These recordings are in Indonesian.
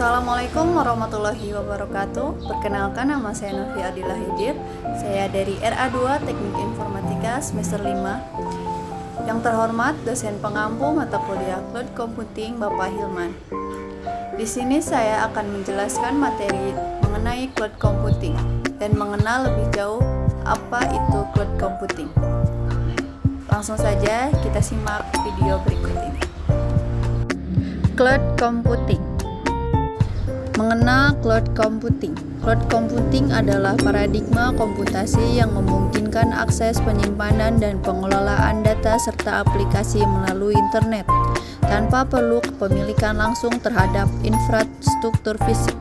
Assalamualaikum warahmatullahi wabarakatuh. Perkenalkan, nama saya Novi Adila Hidir. Saya dari RA2 Teknik Informatika semester 5. Yang terhormat dosen pengampu mata kuliah Cloud Computing Bapak Hilman. Di sini saya akan menjelaskan materi mengenai cloud computing dan mengenal lebih jauh apa itu cloud computing. Langsung saja kita simak video berikut ini. Cloud computing. Mengenal cloud computing. Cloud computing adalah paradigma komputasi yang memungkinkan akses penyimpanan dan pengelolaan data serta aplikasi melalui internet tanpa perlu kepemilikan langsung terhadap infrastruktur fisik.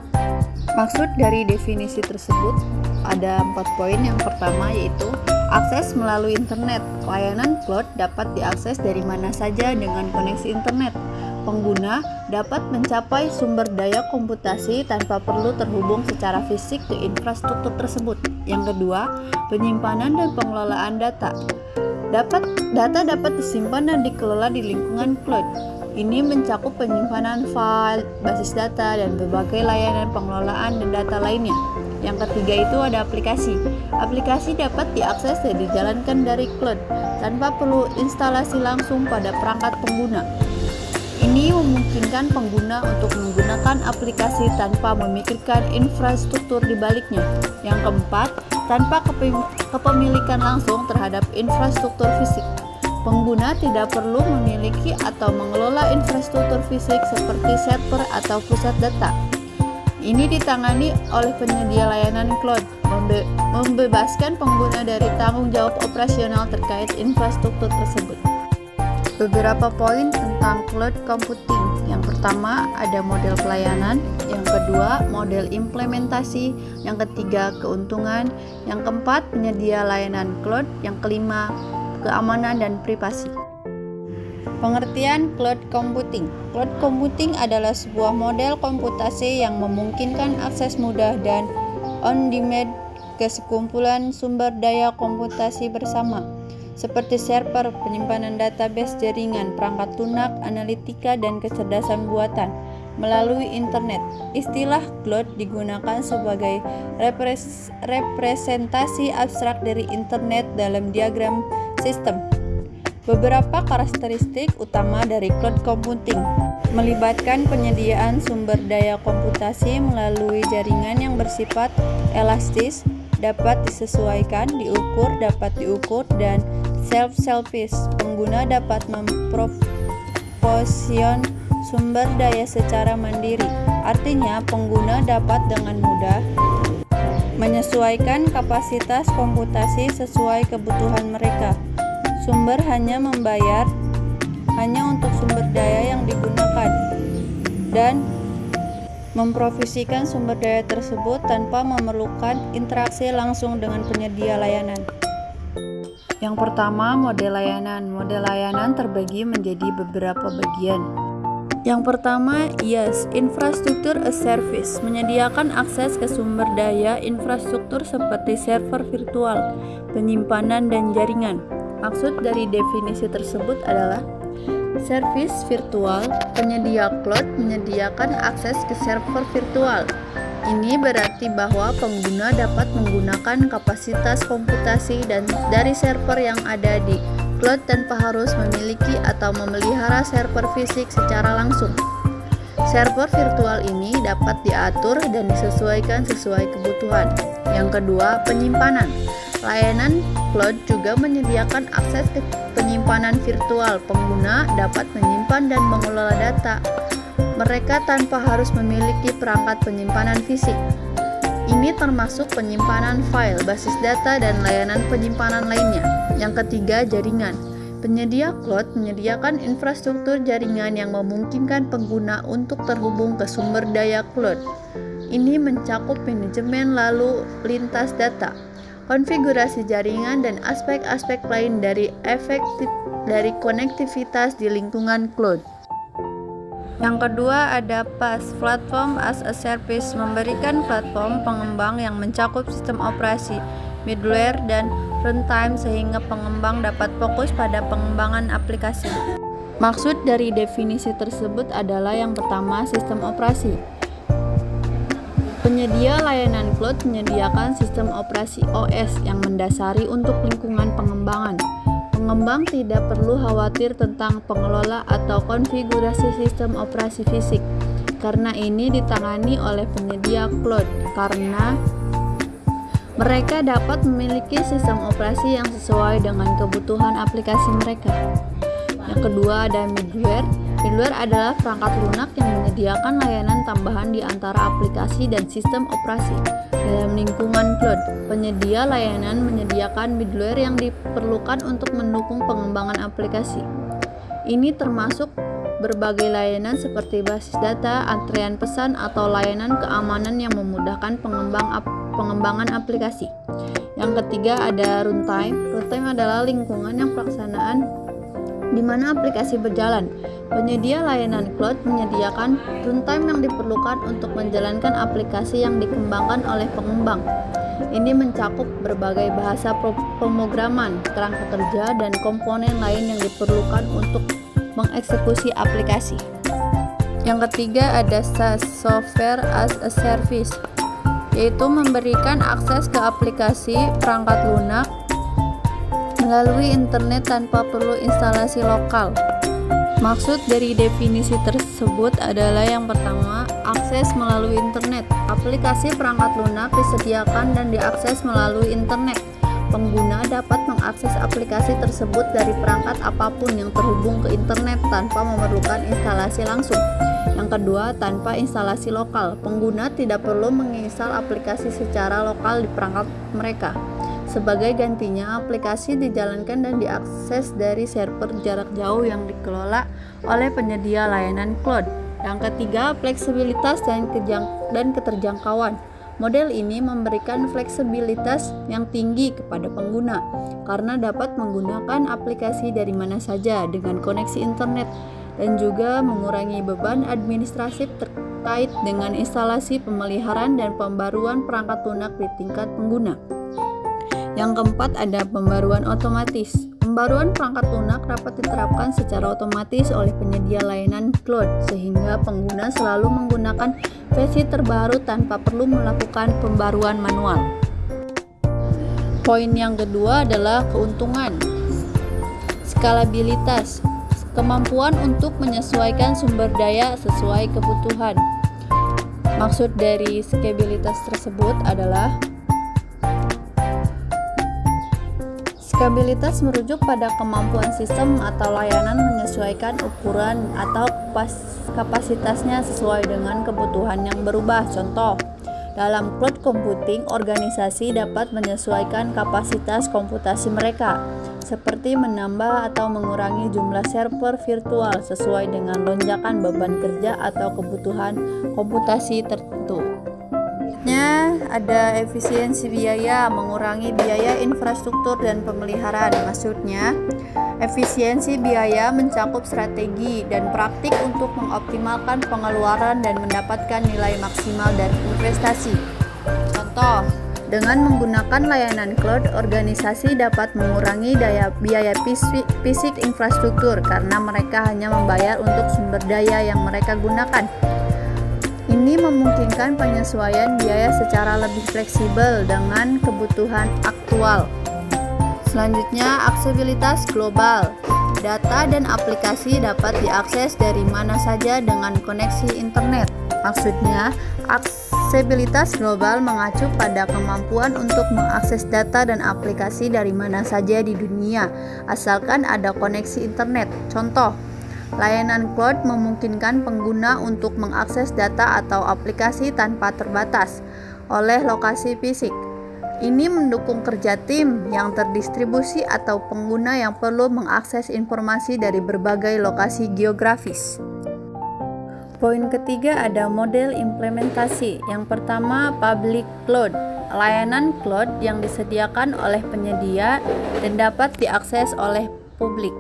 Maksud dari definisi tersebut ada 4 poin. Yang pertama yaitu akses melalui internet. Layanan cloud dapat diakses dari mana saja dengan koneksi internet. Pengguna dapat mencapai sumber daya komputasi tanpa perlu terhubung secara fisik ke infrastruktur tersebut. Yang kedua, penyimpanan dan pengelolaan data. Data dapat disimpan dan dikelola di lingkungan cloud. Ini mencakup penyimpanan file, basis data, dan berbagai layanan pengelolaan dan data lainnya. Yang ketiga itu ada aplikasi. Aplikasi dapat diakses dan dijalankan dari cloud tanpa perlu instalasi langsung pada perangkat pengguna. Ini memungkinkan pengguna untuk menggunakan aplikasi tanpa memikirkan infrastruktur di baliknya. Yang keempat, tanpa kepemilikan langsung terhadap infrastruktur fisik. Pengguna tidak perlu memiliki atau mengelola infrastruktur fisik seperti server atau pusat data. Ini ditangani oleh penyedia layanan cloud, membebaskan pengguna dari tanggung jawab operasional terkait infrastruktur tersebut. Beberapa poin tentang cloud computing. Yang pertama ada model pelayanan, yang kedua model implementasi, yang ketiga keuntungan, yang keempat penyedia layanan cloud, yang kelima keamanan dan privasi. Pengertian cloud computing. Cloud computing adalah sebuah model komputasi yang memungkinkan akses mudah dan on-demand ke sekumpulan sumber daya komputasi bersama, seperti server, penyimpanan database jaringan, perangkat lunak, analitika, dan kecerdasan buatan melalui internet. Istilah cloud digunakan sebagai representasi abstrak dari internet dalam diagram sistem. Beberapa karakteristik utama dari cloud computing melibatkan penyediaan sumber daya komputasi melalui jaringan yang bersifat elastis, dapat disesuaikan, dapat diukur, dan self-service. Pengguna dapat memproporsikan sumber daya secara mandiri. Artinya, pengguna dapat dengan mudah menyesuaikan kapasitas komputasi sesuai kebutuhan mereka. Sumber hanya membayar untuk sumber daya yang digunakan dan memprovisikan sumber daya tersebut tanpa memerlukan interaksi langsung dengan penyedia layanan. Yang pertama, model layanan. Model layanan terbagi menjadi beberapa bagian. Yang pertama, IaaS, Infrastructure as Service, menyediakan akses ke sumber daya infrastruktur seperti server virtual, penyimpanan, dan jaringan. Maksud dari definisi tersebut adalah service virtual, penyedia cloud menyediakan akses ke server virtual. Ini berarti bahwa pengguna dapat menggunakan kapasitas komputasi dari server yang ada di cloud tanpa harus memiliki atau memelihara server fisik secara langsung. Server virtual ini dapat diatur dan disesuaikan sesuai kebutuhan. Yang kedua, penyimpanan. Layanan cloud juga menyediakan akses ke penyimpanan virtual. Pengguna dapat menyimpan dan mengelola data mereka tanpa harus memiliki perangkat penyimpanan fisik. Ini termasuk penyimpanan file, basis data, dan layanan penyimpanan lainnya. Yang ketiga, jaringan. Penyedia cloud menyediakan infrastruktur jaringan yang memungkinkan pengguna untuk terhubung ke sumber daya cloud. Ini mencakup manajemen lalu lintas data, konfigurasi jaringan, dan aspek-aspek lain dari konektivitas di lingkungan cloud. Yang kedua ada PaaS, Platform as a Service, memberikan platform pengembang yang mencakup sistem operasi, middleware, dan runtime sehingga pengembang dapat fokus pada pengembangan aplikasi. Maksud dari definisi tersebut adalah yang pertama, sistem operasi. Penyedia layanan cloud menyediakan sistem operasi OS yang mendasari untuk lingkungan pengembangan. Pengembang tidak perlu khawatir tentang pengelola atau konfigurasi sistem operasi fisik, karena ini ditangani oleh penyedia cloud, karena mereka dapat memiliki sistem operasi yang sesuai dengan kebutuhan aplikasi mereka. Yang kedua ada middleware. Middleware adalah perangkat lunak yang menyediakan layanan tambahan di antara aplikasi dan sistem operasi. Dalam lingkungan cloud, penyedia layanan menyediakan middleware yang diperlukan untuk mendukung pengembangan aplikasi. Ini termasuk berbagai layanan seperti basis data, antrean pesan, atau layanan keamanan yang memudahkan pengembangan aplikasi. Yang ketiga ada runtime. Runtime adalah lingkungan yang pelaksanaan di mana aplikasi berjalan. Penyedia layanan cloud menyediakan runtime yang diperlukan untuk menjalankan aplikasi yang dikembangkan oleh pengembang. Ini mencakup berbagai bahasa pemrograman, kerangka kerja, dan komponen lain yang diperlukan untuk mengeksekusi aplikasi. Yang ketiga ada SaaS, Software as a Service, yaitu memberikan akses ke aplikasi perangkat lunak melalui internet tanpa perlu instalasi lokal. Maksud dari definisi tersebut adalah yang pertama, akses melalui internet. Aplikasi perangkat lunak disediakan dan diakses melalui internet. Pengguna dapat mengakses aplikasi tersebut dari perangkat apapun yang terhubung ke internet tanpa memerlukan instalasi langsung. Yang kedua, tanpa instalasi lokal. Pengguna tidak perlu menginstal aplikasi secara lokal di perangkat mereka. Sebagai gantinya, aplikasi dijalankan dan diakses dari server jarak jauh yang dikelola oleh penyedia layanan cloud. Yang ketiga, fleksibilitas dan keterjangkauan. Model ini memberikan fleksibilitas yang tinggi kepada pengguna karena dapat menggunakan aplikasi dari mana saja dengan koneksi internet dan juga mengurangi beban administratif terkait dengan instalasi, pemeliharaan, dan pembaruan perangkat lunak di tingkat pengguna. Yang keempat ada pembaruan otomatis. Pembaruan perangkat lunak dapat diterapkan secara otomatis oleh penyedia layanan cloud sehingga pengguna selalu menggunakan versi terbaru tanpa perlu melakukan pembaruan manual. Poin yang kedua adalah keuntungan. Skalabilitas, kemampuan untuk menyesuaikan sumber daya sesuai kebutuhan. Maksud dari skalabilitas tersebut adalah skabilitas merujuk pada kemampuan sistem atau layanan menyesuaikan ukuran atau kapasitasnya sesuai dengan kebutuhan yang berubah. Contoh, dalam cloud computing, organisasi dapat menyesuaikan kapasitas komputasi mereka, seperti menambah atau mengurangi jumlah server virtual sesuai dengan lonjakan beban kerja atau kebutuhan komputasi tertentu. Ada efisiensi biaya, mengurangi biaya infrastruktur dan pemeliharaan. Maksudnya, efisiensi biaya mencakup strategi dan praktik untuk mengoptimalkan pengeluaran dan mendapatkan nilai maksimal dari investasi. Contoh, dengan menggunakan layanan cloud, organisasi dapat mengurangi biaya fisik infrastruktur karena mereka hanya membayar untuk sumber daya yang mereka gunakan. Ini memungkinkan penyesuaian biaya secara lebih fleksibel dengan kebutuhan aktual. Selanjutnya, aksesibilitas global. Data dan aplikasi dapat diakses dari mana saja dengan koneksi internet. Maksudnya, aksesibilitas global mengacu pada kemampuan untuk mengakses data dan aplikasi dari mana saja di dunia, asalkan ada koneksi internet. Contoh, layanan cloud memungkinkan pengguna untuk mengakses data atau aplikasi tanpa terbatas oleh lokasi fisik. Ini mendukung kerja tim yang terdistribusi atau pengguna yang perlu mengakses informasi dari berbagai lokasi geografis. Poin ketiga ada model implementasi. Yang pertama, public cloud. Layanan cloud yang disediakan oleh penyedia dan dapat diakses oleh publik.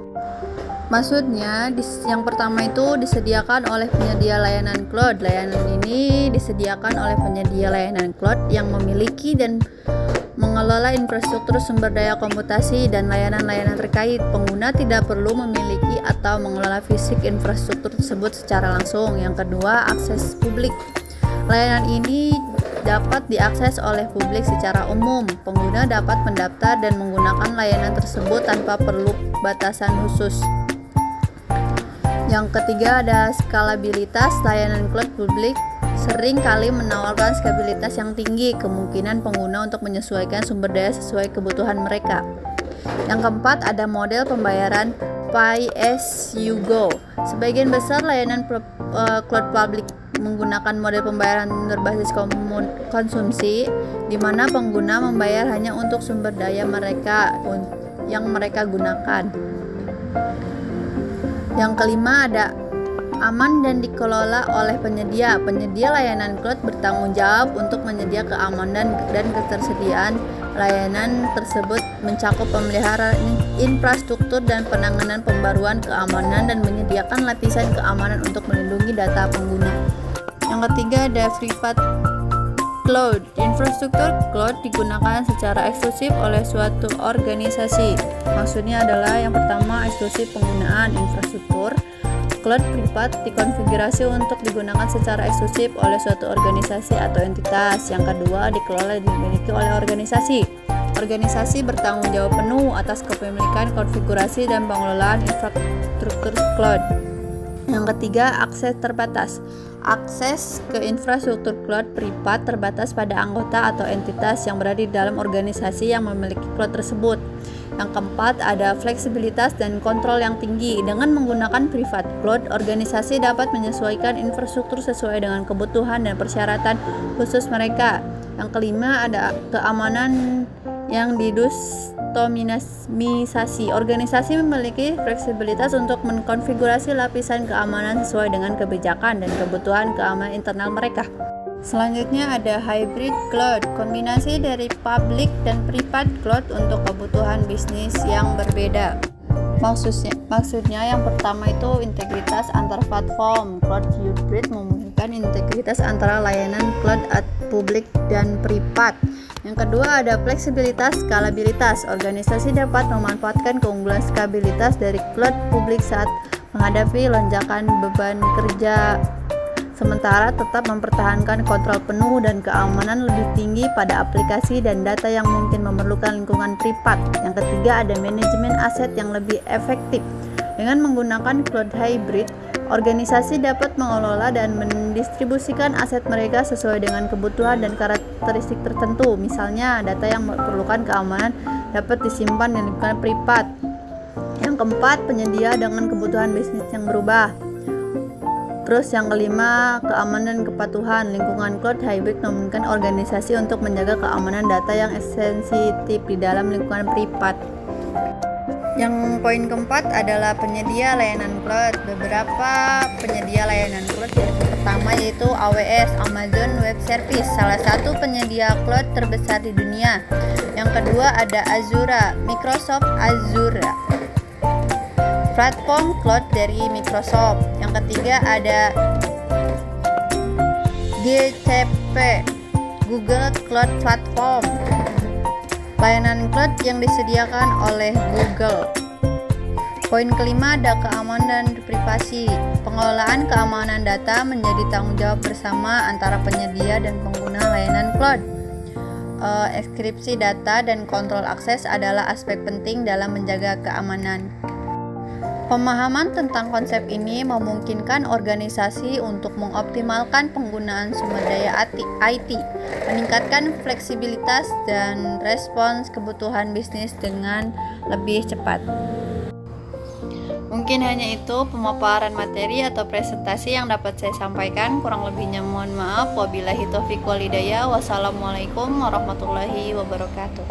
Maksudnya, yang pertama itu disediakan oleh penyedia layanan cloud. Layanan ini disediakan oleh penyedia layanan cloud yang memiliki dan mengelola infrastruktur sumber daya komputasi dan layanan-layanan terkait. Pengguna tidak perlu memiliki atau mengelola fisik infrastruktur tersebut secara langsung. Yang kedua, akses publik. Layanan ini dapat diakses oleh publik secara umum. Pengguna dapat mendaftar dan menggunakan layanan tersebut tanpa perlu batasan khusus. Yang ketiga ada skalabilitas. Layanan cloud publik sering kali menawarkan skalabilitas yang tinggi, kemungkinan pengguna untuk menyesuaikan sumber daya sesuai kebutuhan mereka. Yang keempat ada model pembayaran Pay as you go. Sebagian besar layanan cloud public menggunakan model pembayaran berbasis konsumsi, di mana pengguna membayar hanya untuk sumber daya mereka yang mereka gunakan. Yang kelima ada aman dan dikelola oleh penyedia. Penyedia layanan cloud bertanggung jawab untuk menyediakan keamanan dan ketersediaan layanan tersebut, mencakup pemeliharaan infrastruktur dan penanganan pembaruan keamanan dan menyediakan lapisan keamanan untuk melindungi data pengguna. Yang ketiga ada private cloud. Infrastruktur cloud digunakan secara eksklusif oleh suatu organisasi. Maksudnya adalah yang pertama eksklusif penggunaan infrastruktur cloud privat dikonfigurasi untuk digunakan secara eksklusif oleh suatu organisasi atau entitas. Yang kedua, dikelola dan dimiliki oleh organisasi. Organisasi bertanggung jawab penuh atas kepemilikan, konfigurasi, dan pengelolaan infrastruktur cloud. Yang ketiga, akses terbatas. Akses ke infrastruktur cloud privat terbatas pada anggota atau entitas yang berada di dalam organisasi yang memiliki cloud tersebut. Yang keempat, ada fleksibilitas dan kontrol yang tinggi. Dengan menggunakan private cloud, organisasi dapat menyesuaikan infrastruktur sesuai dengan kebutuhan dan persyaratan khusus mereka. Yang kelima, ada keamanan yang didustomisasi. Organisasi memiliki fleksibilitas untuk mengkonfigurasi lapisan keamanan sesuai dengan kebijakan dan kebutuhan keamanan internal mereka. Selanjutnya ada hybrid cloud, kombinasi dari public dan private cloud untuk kebutuhan bisnis yang berbeda. Maksudnya yang pertama itu integritas antar platform. Cloud hybrid memungkinkan integritas antara layanan cloud publik dan privat. Yang kedua ada fleksibilitas, skalabilitas. Organisasi dapat memanfaatkan keunggulan skalabilitas dari cloud publik saat menghadapi lonjakan beban kerja, sementara tetap mempertahankan kontrol penuh dan keamanan lebih tinggi pada aplikasi dan data yang mungkin memerlukan lingkungan privat. Yang ketiga ada manajemen aset yang lebih efektif. Dengan menggunakan cloud hybrid, organisasi dapat mengelola dan mendistribusikan aset mereka sesuai dengan kebutuhan dan karakteristik tertentu. Misalnya, data yang memerlukan keamanan dapat disimpan di lingkungan privat. Yang keempat, penyedia dengan kebutuhan bisnis yang berubah. Terus yang kelima, keamanan kepatuhan. Lingkungan cloud hybrid memungkinkan organisasi untuk menjaga keamanan data yang sensitif di dalam lingkungan privat. Yang poin keempat adalah penyedia layanan cloud. Beberapa penyedia layanan cloud yang pertama yaitu AWS, Amazon Web Service, salah satu penyedia cloud terbesar di dunia. Yang kedua ada Azure, Microsoft Azure, platform cloud dari Microsoft. Yang ketiga ada GCP, Google Cloud Platform, layanan cloud yang disediakan oleh Google. Poin kelima ada keamanan dan privasi. Pengelolaan keamanan data menjadi tanggung jawab bersama antara penyedia dan pengguna layanan cloud. Enkripsi data dan kontrol akses adalah aspek penting dalam menjaga keamanan. Pemahaman tentang konsep ini memungkinkan organisasi untuk mengoptimalkan penggunaan sumber daya IT, meningkatkan fleksibilitas dan respons kebutuhan bisnis dengan lebih cepat. Mungkin hanya itu pemaparan materi atau presentasi yang dapat saya sampaikan. Kurang lebihnya mohon maaf. Wabillahi taufiq wal hidayah. Wassalamualaikum warahmatullahi wabarakatuh.